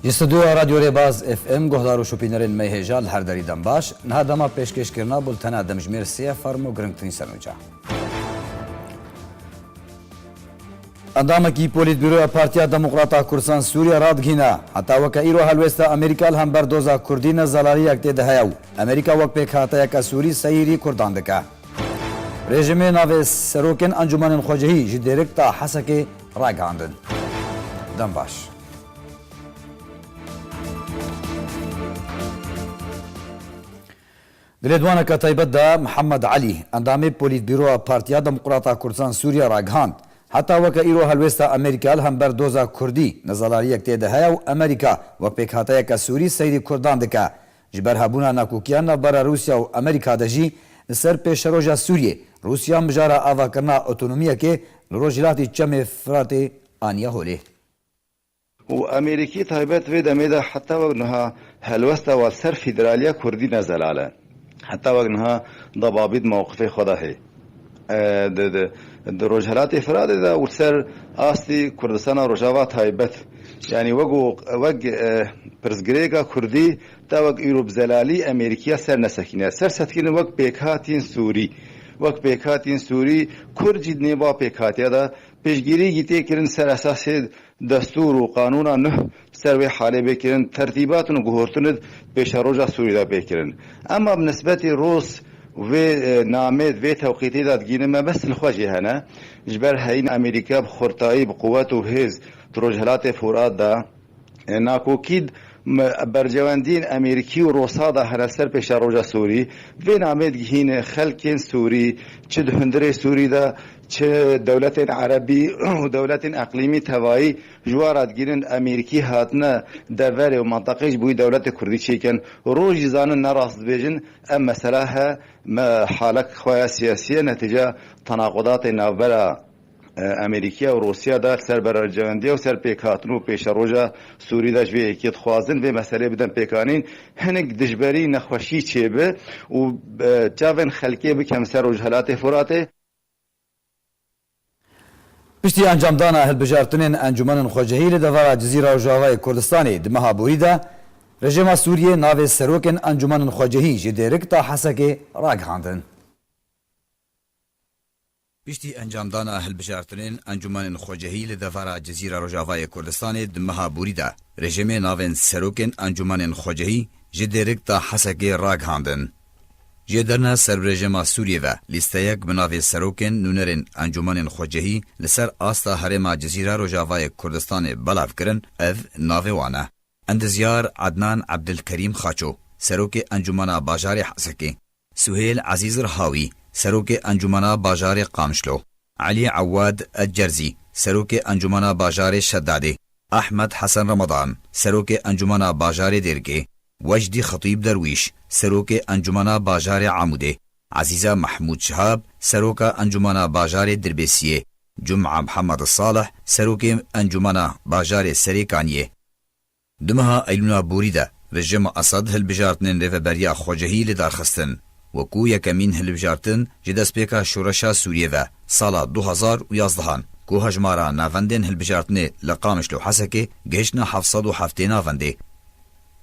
استودیو رادیو ریباز اف ام گهدار و شوپینرین میهجال هر دری دم باش نه دما پیشکش کرنا بولتنا دمجمیر سی فرمو گرنگترین سرنوچا اندام کی پولیت بیرو پارتیا دموکراتا کردستان سوریا رادگینا حتی وکا ایرو هلوستا امریکا هم بردوزا کردین زلالی اکتی دهیو امریکا وک پیک هاتا یک سوری سیری کردان دکا رژیم ناو سروکن انجمن خوجهی جی دیرکتا حسک راگاندن دم باش دلدوانا كتايبت دا محمد علي اندامي بوليت بيرو بارتيا ديمقراطا كردستان سوريا راغهاند حتى وكا ايرو هلوستا امريكا هم بردوزا كردي نزالاريك تيدا هيا امريكا وبيك هاتايا سوري سيدي كردان دكا جبر هابونا ناكوكيانا برا روسيا و امريكا دجي سر پیش روجا سوريا روسيا مجارا آوا کرنا اوتونوميا كي لروجلاتي چم فراتي آنيا هولي وامريكي تايبت في دميدا حتى وانها هلوستا والسر فيدراليا كردي نزل على حتى وانها ضبابيد موقف خدا هي د روجهلات افراد دا والسر اصلي كردستان روجاوا تايبت يعني وق برزغريغا كردي تا وق يوروب زلالي امريكا سر نسكينه سر سكين وق بيكاتين سوري وقت پیکاتین سوری کرد نبا پیکاتیا دا پیشگیری گیتی کرن سر اساس دستور و قانون نه سر و حاله بکرن ترتیبات و گهورتن پیش روجا سوری دا بکرن اما بالنسبه روس و نامد و توقیتی داد گینه ما بس الخواجه هنا جبر هین امریکا بخورتایی بقوت و هز تروجهلات فورات دا ناکوکید برجواندین امریکی و روسا دا هر سر پیش روجا سوری و نامد گهین خلق سوری چه دهندره سوری دا چه دولت عربی و دولت اقلیمی توایی جوارات گیرن امریکی هاتنا دوره و منطقه بوی دولت کردی چیکن روج زانن نراست بیجن ام مسئله ها حالک خواه سیاسیه نتیجه تناقضات نوبره امریکا و روسیا دا سر برجواندی و سر پیکاتن و پیش روجا سوری دا جوی اکید خوازن و مسئله بدن پیکانین هنگ دجبری نخوشی چه به و جاون خلقی بکم سر روجهلات فراته پشتی انجام دانا هلبجارتنین انجمن خوجهی لدوارا جزیره و جاوای کردستانی دمها بوریدا رژیم سوریه ناو سروکن انجمن خوجهی جدیرکتا حسک راگهاندن پشتی انجام دانا هلبجارتنین انجمن خوجهی لدوارا جزیره و جاوای کردستانی دمها بوریدا رژیم ناو سروکن انجمن خوجهی جدیرکتا حسک راگهاندن جدرنا سر رژیم سوریه و لیستایک بناو سروکن نونرین انجمن خوجهی لسر آستا هرما جزیره روجاوای کردستان بلاف کرن اف ناویوانه اندزیار عدنان عبدالکریم خاچو سروک انجمن باجار حسکی سهیل عزیز رهاوی سروک انجمن باجار قامشلو علی عواد الجرزی سروک انجمن باجار شداده احمد حسن رمضان سروک انجمن باجار درگه وجدی خطیب درویش سروک انجمن باجار عموده عزیزه محمود شهاب سروک انجمن باجار دربسیه جمعه محمد صالح سروک انجمن باجار سریکانیه دمها ایلونا بوریده رژیم اسد هلبجارتنین ریوبریا خوجهی لدارخستن وکو یکمین هلبجارتن جدس پیکا شورشا سوریه و سالا 2011 کو هجمارا ناوندین هلبجارتنی لقامشلو حسکه گهشنا 707 ناونده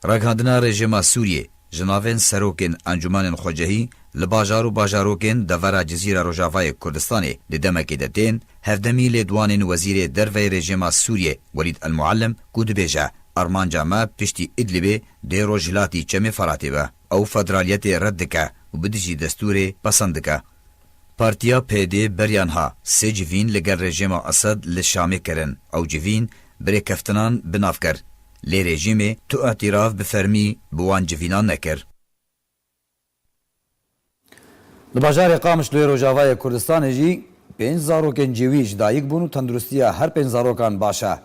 راگهاندنا رژیم سوریه جناوین سروکن انجمن خوجهی لباجار و باجاروکن دورا جزیره روجاوای کردستانی لدمکی دتین هفدمی لدوانین وزیر دروی رژیم سوریه ولید المعلم کود بیجه ارمان جامع پشتی ادلبه دی روجلاتی چم فراتبه او فدرالیت ردکه و بدجی دستور پسندکه پارتیا پیده بریانها سه جوین لگر رژیم اسد لشامه کرن او جوین بری کفتنان بناف کرد لی رژیم تو اعتراف بفرمی بوان جوینان نکر. لباجار قامش لوی روجاوای کردستان جی 5 زاروکن جویج دایک بونو تندرستیا هر 5 زاروکان باشا.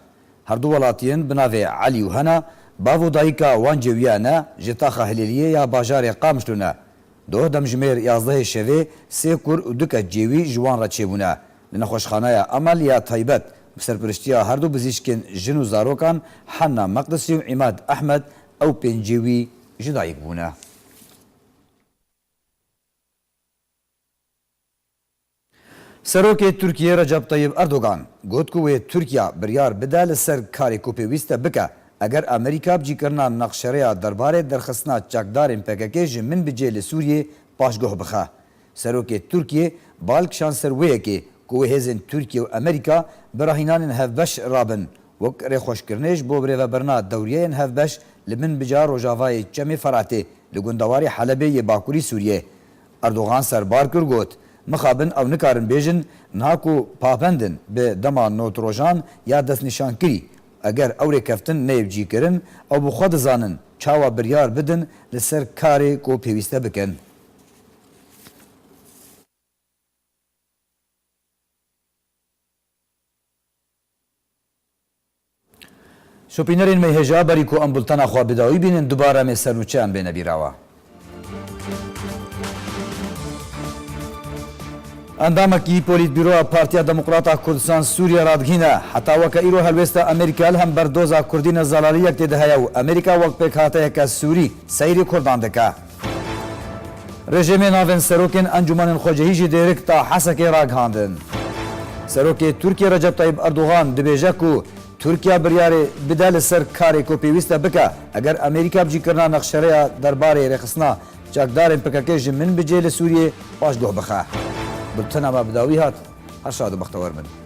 هر دو ولاتین بناوی علی و هنا باو دایکا وان جویانا جتاخا هلیلیه یا باجار قامش لونه. دو دمجمیر 11 شوی سه کور و دکا جوی جوان را چیبونه. لنخوشخانه عمل یا تایبت بسرپرشتیا هر دو بزیشکن جنو زاروکان حنا مقدسی و عماد احمد او پنجوی جدایک بونه. سروک ترکیه رجب طیب اردوغان گوت کو ترکیه بریار بده لسر کاری کو پیوسته بکه اگر امریکا بجیکرنا نقشریا درباره درخستنا چکدارین PKK ji min bicê li Sûriyê paşgoh bixe. Serokê Tirkiye balkişan ser wê yekê ku hêzên Tirkiye û Amerîka bi rahînanên hevbeş rabin. Wek rêxweşkirinê ji bo birêvebirina dewriyeyên hevbeş li min bica Rojavayê Çemê Feratê li gundewarê Helebê yê Bakurî Sûriyê. Erdogan serbar kir got, mixabin ew nikarin bêjin niha ku pabendin bi dema notrojan ya destnîşankirî. Eger ew rêkeftin neyevcîkirin, ew bi xwe dizanin çawa biryar bidin li ser karê ku pêwîste bikin. Şopînerên me hêja berî ku em bultena xwe bidawî bînin dubare me serûçeyan bêne bîrawa. Endamekî Polîtbîroya Partiya Demokrata Kurdistan Sûriye radgîne heta weke îro helwêsta Amerîka hem berdoza Kurdî nezalariyek tê de heye û Amerîka wek pêkhate Sûrî seyrê Kurdan dike. Rejimê navên serokên Encûmenên Xwecehî jî dêrik ta Hesekê ragihandin. Serokê Tirkiye Recep Tayyip Erdogan dibêje ku Tirkiye biryarê bide li ser karê ku pêwîst e bike eger Amerîka bicîkirina nexşereya derbarê rêxistina çekdarên PKK ji min bicê li Sûriyê paşgoh bixe. Bultena me bidawî hat, her şad û bextewar bin.